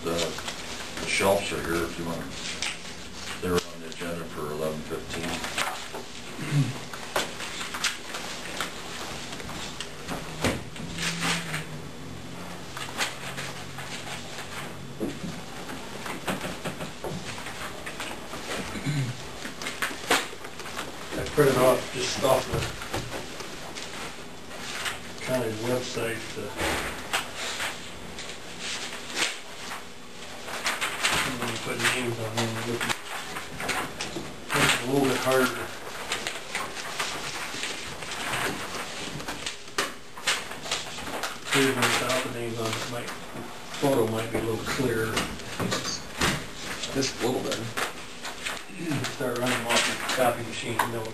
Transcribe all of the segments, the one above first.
the shelves are here if you want. They were on the agenda for 11:15. I printed off just off the county's website. When you put names on them, it makes it a little bit harder. Even without the names on it, photo might be a little clearer. Just a little better. Start running them off the copy machine, you know,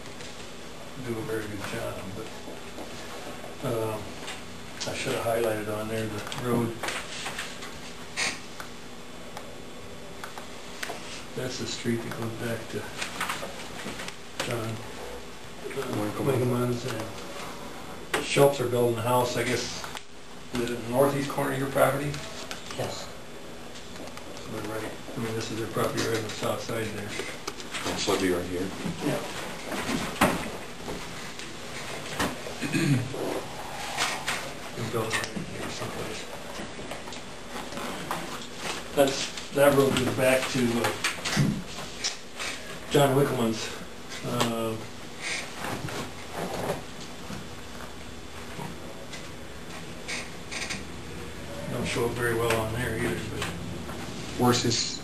do a very good job, but I should have highlighted on there the road. That's the street that goes back to John Winkleman's, and Schultz are building a house, I guess, is it in the northeast corner of your property? Yes. So they're right, I mean, this is their property right on the south side there. So it'll be right here. Yeah. Built right in here someplace. That road goes back to John Winkleman's. Don't show up very well on there either, but Where's his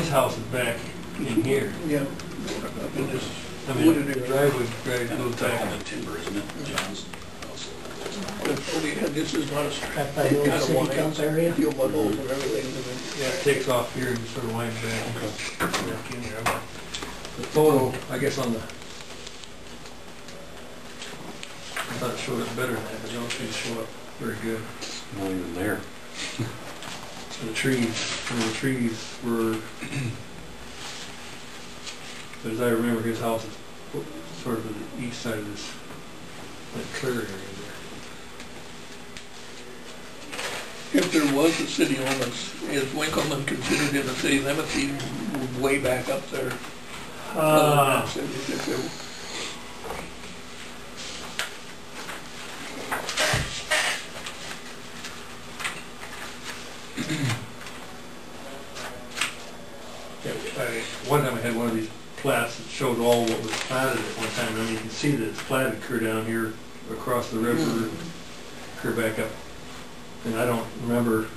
house is back in here. Yeah. I mean, the driveway goes back. On the timber, isn't it, John's? This is not a Back by the old city dump area? Fuel buttholes and everything. Yeah, it takes off here and sort of winds back in there. The photo, I guess on the, I thought it showed up better than that, but it don't seem to show up very good. not even there. The trees were, but as I remember, his house is sort of on the east side of this, that clear area there. If there was a city limits, is Winkleman considered in the city limits even way back up there? If there- One time I had one of these plats that showed all what was platted at one time. I mean, you can see that it's platted clear down here across the river, clear back up. And I don't remember,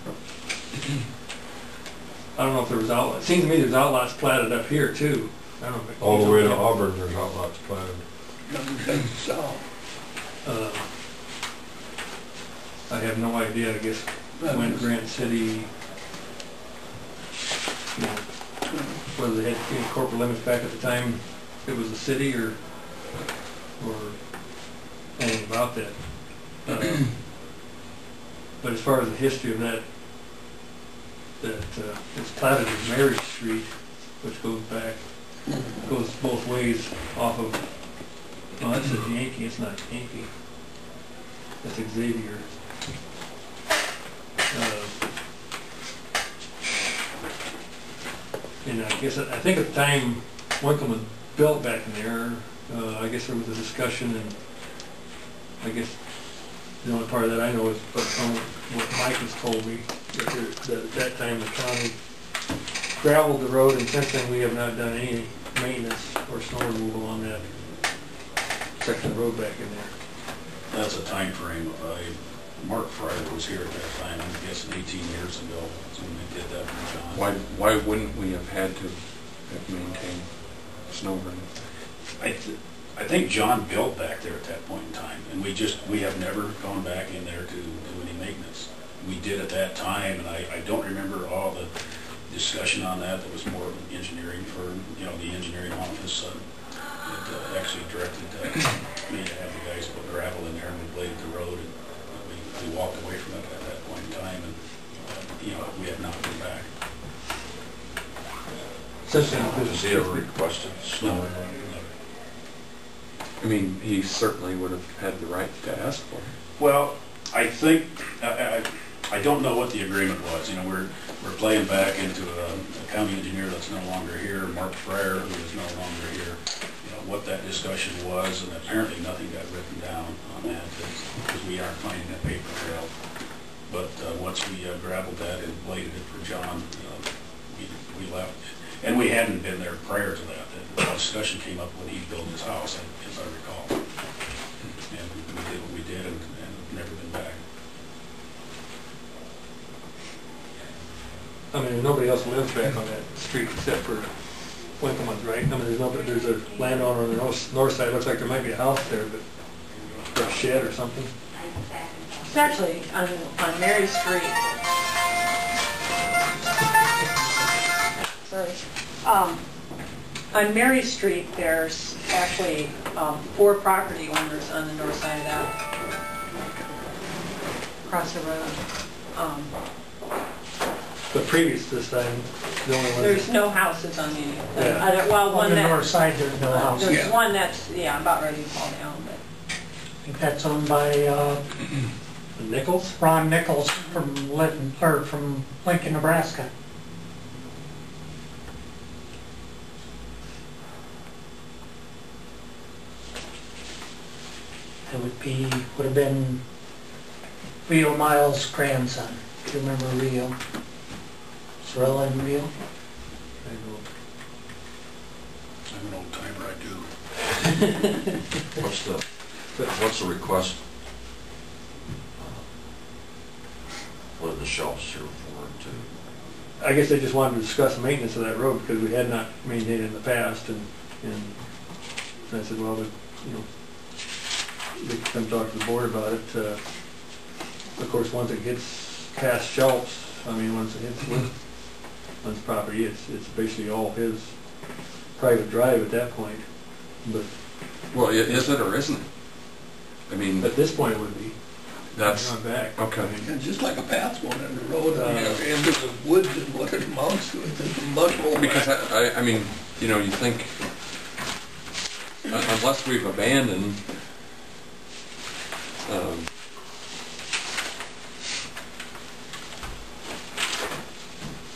I don't know if there was outlots. It seems to me there's outlots platted up here too. I don't know if All the way to Auburn, there's outlots planted. south. I have no idea, I guess, when Grant City, you know, whether they had any corporate limits back at the time it was a city or anything about that. But as far as the history of that it's platted as Mary Street, which goes back, goes both ways off of, well, that's a Yankee, it's not Yankee. That's Xavier. And I guess, I think at the time Winkleman built back in there, I guess there was a discussion, and I guess the only part of that I know is from what Mike has told me, that at that time the county gravelled the road, and since then we have not done any maintenance or snow removal on that section of road back in there. That's a time frame. Mark Fryer was here at that time, I'm guessing 18 years ago, when they did that for John. Why wouldn't we have had to have maintained snow removal? I think John built back there at that point in time, and we have never gone back in there to do any maintenance. We did at that time, and I don't remember all the discussion on that. That was more of an engineering firm, you know, the engineering office that actually directed me to have the guys put gravel in there, and we bladed the road, and we walked away from it at that point in time, and you know, we have not been back. Since then, Has he ever requested snow removal? I mean, he certainly would have had the right to ask for it. Well, I think I don't know what the agreement was. You know, we're playing back into a county engineer that's no longer here, Mark Fryer, who is no longer here. You know, what that discussion was, and apparently nothing got written down on that because we aren't finding a paper trail. But once we gravelled that and bladed it for John, we left. And we hadn't been there prior to that. The discussion came up when he built his house, as I recall. And we did what we did and never been back. I mean, nobody else lives back on that street except for Winkleman's, right? I mean, there's a landowner on the north side. Looks like there might be a house there, but or a shed or something. It's actually on Mary Street. Sorry. On Mary Street, there's actually 4 property owners on the north side of that. Across the road. But previous to this time, the only one. There's no houses on any. Yeah. Well, On one the that. north side, there's no house. There's Yeah. one that's, about ready to fall down, but. I think that's owned by Nichols? Ron Nichols from from Lincoln, Nebraska. It would have been Rio Miles' grandson. Do you remember Rio? Sorella and Rio? I'm an old timer, I do. What's the request? What are the shelves here for to? I guess they just wanted to discuss the maintenance of that road because we had not maintained it in the past, and I said, well, they can come talk to the board about it. Of course, once it gets past shelves, I mean, once it hits Lynn's property, it's basically all his private drive at that point. But Well, is it or isn't it? I mean, at this point, it would be. that's, Not back. okay. It's just like a path going in the road, into the woods and what it amounts to. It's a much more. Because I mean, you think, unless we've abandoned,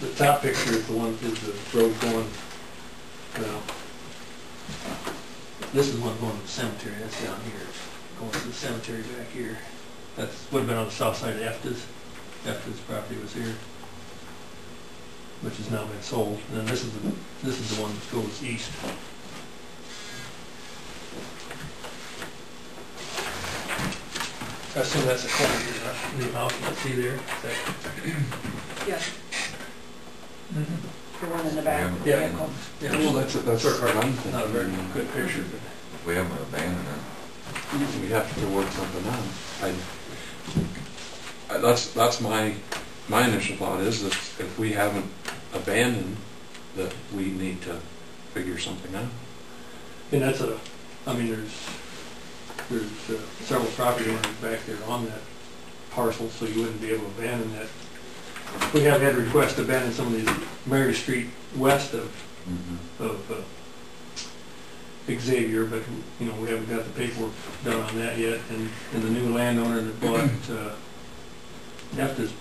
The top picture is the one, is the road going, this is one going to the cemetery, that's down here, going to the cemetery back here. That's, would have been on the south side of Efta's property was here, which has now been sold. And then this is the one that goes east. I assume that's a corner here, new house you can see there. Yeah. The one in the back. Yeah. well, that's what I'm thinking. Not a very good picture, but. We haven't abandoned it. We have to work something out. That's my initial thought is that if we haven't abandoned, that we need to figure something out. And that's there's several property owners back there on that parcel, so you wouldn't be able to abandon that. We have had requests to abandon some of these Mary Street west of Xavier, but we haven't got the paperwork done on that yet. And the new landowner that bought Efta's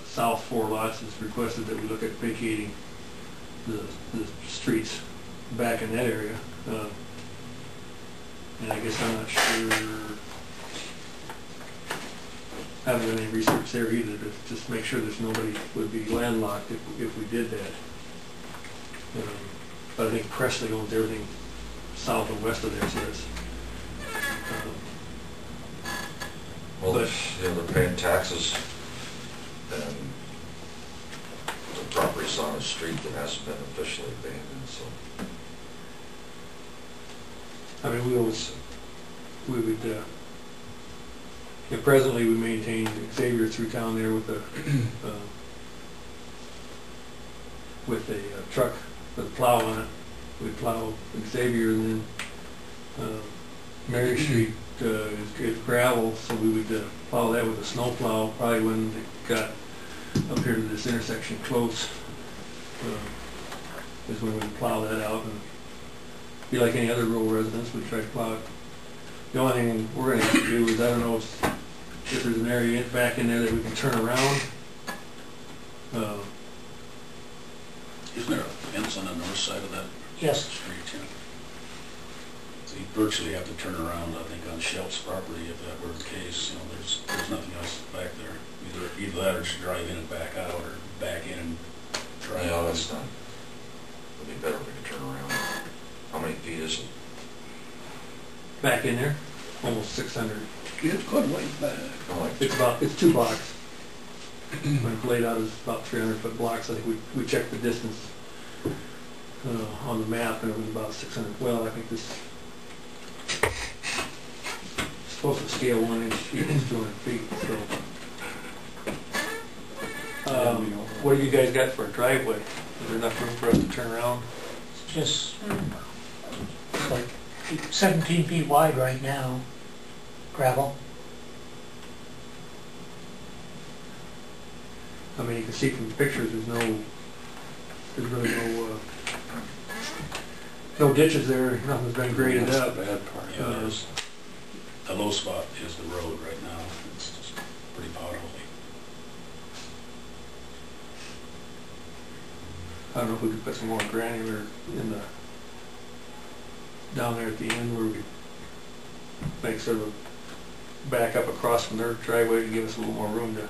south 4 lots has requested that we look at vacating the streets back in that area. And I guess I'm not sure, I haven't done any research there either to just make sure there's nobody would be landlocked if we did that. But I think Presley owns everything south and west of there, so it's, Well, but- they're paying taxes, and the property's on a street that hasn't been officially abandoned, so. I mean, we would, presently we maintain Xavier through town there with a truck with a plow on it. We plow Xavier, and then Mary Street is gravel, so we would plow that with a snow plow probably when it got up here to this intersection close. Is when we plow that out, and be like any other rural residence, we try to plow it. The only thing we're going to have to do is, I don't know, if there's an area back in there that we can turn around. Isn't there a fence on the north side of that Yes, street, yeah? So you virtually have to turn around, I think, on Shelf's property if that were the case. You know, there's nothing else back there. Either that or just drive in and back out, or back in and drive Yeah, out. that's not, it'd be better if we could turn around. How many feet is it? Back in there, almost 600. It's quite a ways back. Oh, like It's 2 blocks. When it's laid out as about 300-foot blocks, I think we checked the distance on the map, and it was about 600. Well, I think this is supposed to scale 1 inch equals 200 feet. So, what do you guys got for a driveway? Is there enough room for us to turn around? it's just it's like 17 feet wide right now, gravel. I mean, you can see from the pictures, there's really no ditches there. Nothing's been graded That's up. the bad part. Yeah, the low spot is the road right now. It's just pretty potholy. I don't know if we could put some more granular down there at the end where we could make sort of a back up across from their driveway to give us a little more room to.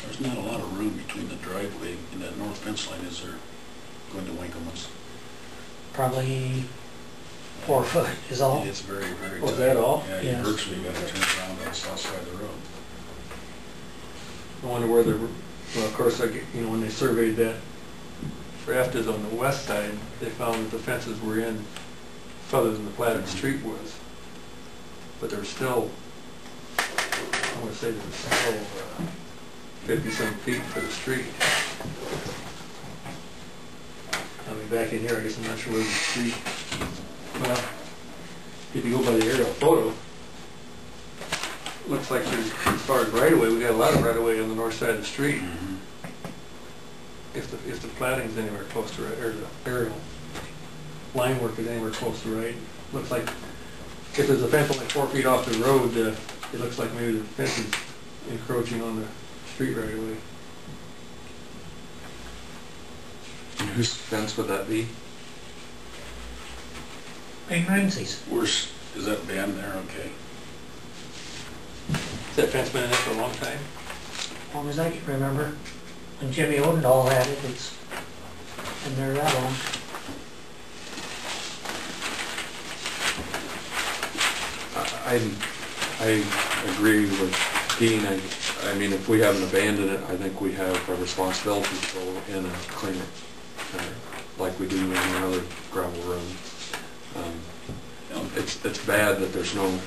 There's not a lot of room between the driveway and that north fence line, is there, going to Winkleman's? Probably 4 foot is all. It's very, very tight. Was that all? Yeah, Yes. you virtually got to turn around on the south side of the road. I wonder where well, of course, when they surveyed that raft is on the west side, they found that the fences were in further than the platted street was. But there's still, I want to say there's still 50-some feet for the street. I mean, back in here, I guess I'm not sure where the street, well, if you go by the aerial photo, looks like there's, as far as right-of-way, we got a lot of right-of-way on the north side of the street. If the platting's anywhere close to right, or the aerial line work is anywhere close to right, looks like if there's a fence only 4 feet off the road, it looks like maybe the fence is encroaching on the street right away. And whose fence would that be? Big Ramsey's. Is that band there? Okay. Has that fence been in there for a long time? As long as I can remember. When Jimmy Odendahl had it, it's been there that long. I agree with Dean. I mean, if we haven't abandoned it, I think we have a responsibility to go in and clean it, like we do in any other gravel road. It's bad that there's no,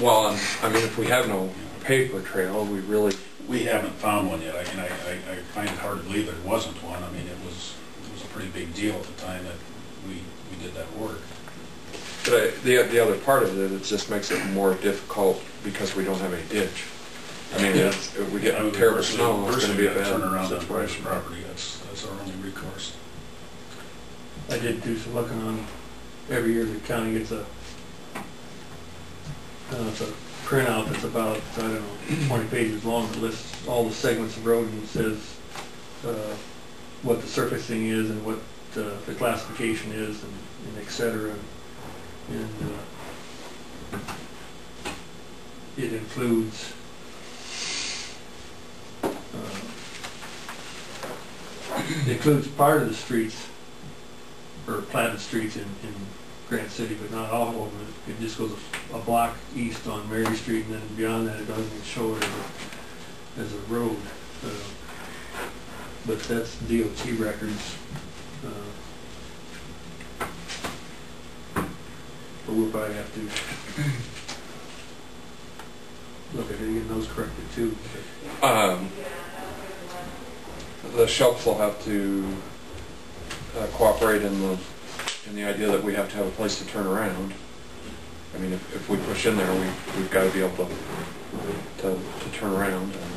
well, I mean, if we have no paper trail, We haven't found one yet. I find it hard to believe there wasn't one. I mean, it was a pretty big deal at the time that we did that work. But the other part of it just makes it more difficult because we don't have any ditch. I mean, if we get terrible snow, it's going to be a bad turn around on private situation. property. That's our only recourse. I did do some looking on, every year the county gets it's a printout that's about, I don't know, 20 pages long that lists all the segments of road and says what the surfacing is and what the classification is and et cetera. And it includes part of the streets, or platted streets in Grant City, but not all of them. It just goes a block east on Mary Street, and then beyond that it doesn't even show it as a road. But that's DOT records. But we'll probably have to look at it and get those corrected too. The Shelps will have to cooperate in the idea that we have to have a place to turn around. I mean, if we push in there, we've got to be able to turn around. And